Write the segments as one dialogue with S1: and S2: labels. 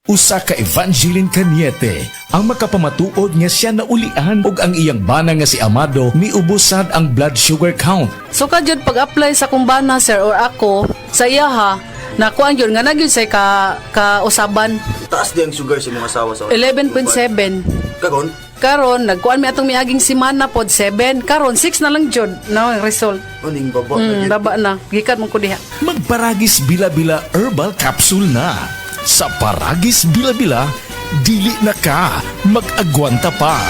S1: Usa ka Evangeline Cañete ang makapamatuod nga siya naulian og ang iyang bana nga si Amado miubusad ang blood sugar count.
S2: So kadyod pag-apply sa kumbana sir or ako sa iya ha, nakuan yun nga nagyun say ka-usaban.
S3: Taas di ang sugar sa mga asawa sa
S2: 11.7.
S3: Karon?
S2: Karon nagkuan mi atong miaging simana pod 7. Karon 6 na lang jud na ang result.
S3: Uning baba na yun.
S2: Baba na. Gikan mo ko diha.
S1: Magparagis bila-bila herbal capsule na. Sa Paragis Bila-Bila, dili na ka mag-agwanta pa.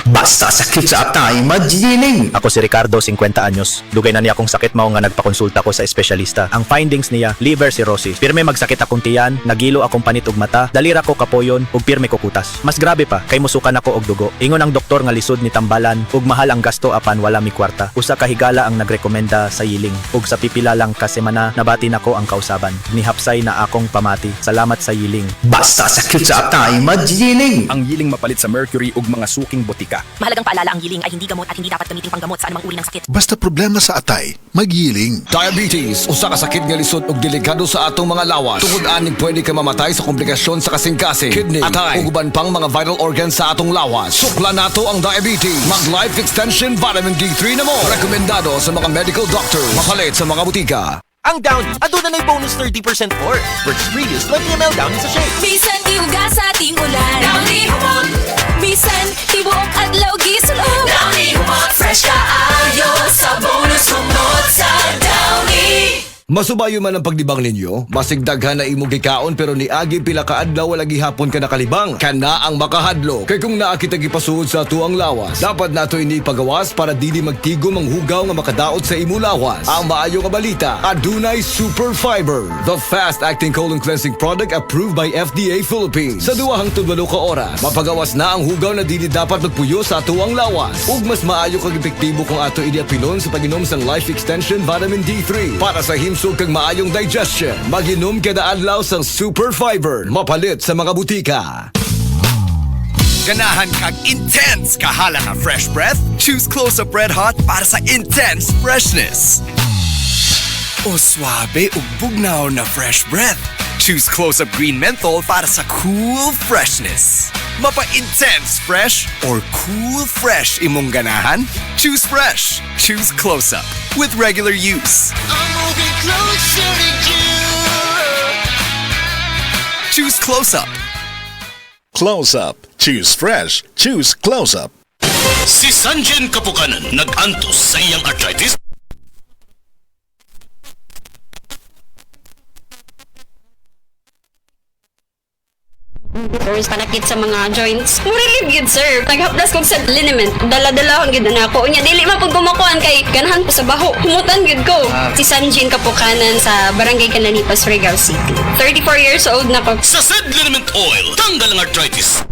S4: Basta sakit sa atay, magiling!
S5: Ako si Ricardo, 50 anyos. Dugay na niya akong sakit mao nga nagpakonsulta ko sa espesyalista. Ang findings niya, liver cirrhosis. Pirme magsakit akong tiyan, nagilo akong panit ug mata, dalira ko kapoyon ug pirme ko kutas. Mas grabe pa, kay musukan ako og dugo. Ingon ang doktor nga lisod ni tambalan ug mahal ang gasto apan wala mi kwarta. Usa ka higala ang nagrekomenda sa yiling ug sa pipila lang ka semana nabati nako ang kausaban. Nihapsay na akong pamati. Salamat sa yiling.
S4: Basta sakit sa atay, magiling!
S6: Ang yiling mapalit sa mercury ug mga suking botika.
S7: Mahalagang paalala, ang yiling ay hindi gamot at hindi dapat gamitin panggamot sa anumang uri ng sakit.
S8: Basta problema sa atay, magyiling.
S6: Diabetes, usa ka sakit nga lisod ug delikado sa atong mga lawas. Tungod aning pwede ka mamatay sa komplikasyon sa kasing-kasing, kidney, atay, ug uban pang mga vital organs sa atong lawas. Sukla nato ang diabetes. Mag Life Extension Vitamin D3 na mo. Rekomendado sa mga medical doctors. Mapalit sa mga butika.
S9: Ang Downy, aduna na'y bonus 30% more. Versus previous 20ml Downy sa shake.
S10: Bisan iuga sa ating ulan Downy humot. Bisan tibuok adlaw gisulod Downy humot. Fresh kaayo sa bonus humot sa Downy.
S6: Masubayo man ang pagdibang ninyo, masigdaghan na imong gikaon pero niagi pila ka adlaw wala gihapon ka nakalibang. Kana ang makahadlo. Kay kung naa kita gipasuod sa tuang lawas, dapat nato ini pagawas para dili magtigom ang hugaw nga makadaot sa imo lawas. Ang maayo nga balita, adunay Super Fiber, the fast-acting colon cleansing product approved by FDA Philippines. Sa 2-8 ka oras, mapagawas na ang hugaw na dili dapat magpuyo sa tuang lawas. Ug mas maayo kag epektibo kung ato ini apilon sa pag-inom sang Life Extension Vitamin D3 para sa himsog kag maayong digestion. Mag-inom kada adlaw sang Super Fiber, mapalit sa mga butika.
S9: Ganahan kag intense kahala nga fresh breath? Choose Close-Up Red Hot para sa intense freshness. O suabe ug bugnaw na fresh breath? Choose Close-Up Green Menthol para sa cool freshness. Mapa-intense fresh or cool fresh imong ganahan? Choose fresh. Choose Close-Up with regular use.
S10: I'm moving closer to you.
S9: Choose Close-Up.
S8: Close-Up. Choose fresh. Choose Close-Up.
S11: Si Sanjen Kapukanan nag-antos sa iyang arthritis.
S12: First, panakit sa mga joints. Murilig yun, sir. Naghaplas kong sa liniment. Dala-dala akong gid na ako. Unya, dili man pag kumakuan kay ganahan po sa baho. Humutan gid ko. Si Sanjin Kapukanan sa Barangay Cananipas, Regal City. 34 years old na ko.
S11: Sa Said Liniment Oil, tanggal ang arthritis.